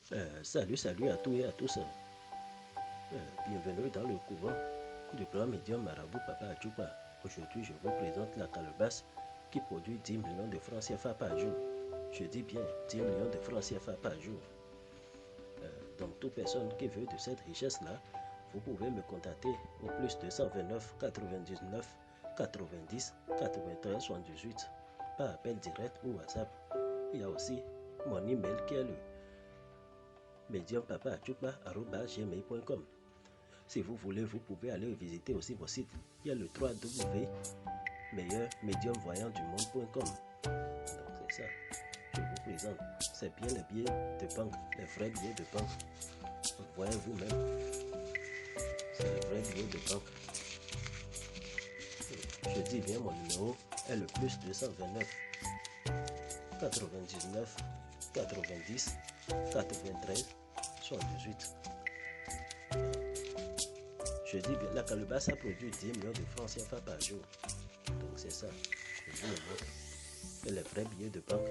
Salut à tous et à tous. Bienvenue dans le couvent du grand médium marabout Papa Adjouba. Aujourd'hui, je vous présente la calebasse qui produit 10 millions de francs CFA par jour. Je dis bien 10 millions de francs CFA par jour. Donc, toute personne qui veut de cette richesse-là, vous pouvez me contacter au plus 229 99 90 93 78 par appel direct ou WhatsApp. Il y a aussi mon email qui est le mediumpapa@gmail.com. Si vous voulez, vous pouvez aller visiter aussi mon site. Il y a le www.meilleurmediumvoyantdumonde.com. Donc c'est ça. Je vous présente. C'est bien les billets de banque, les vrais billets de banque. Donc voyez vous-même. C'est les vrais billets de banque. Je dis bien mon numéro est le plus 229 99 90 93 78. Je dis bien, la calebasse a produit 10 millions de francs CFA par jour. Donc c'est ça. Je vous le montre. Et les vrais billets de banque.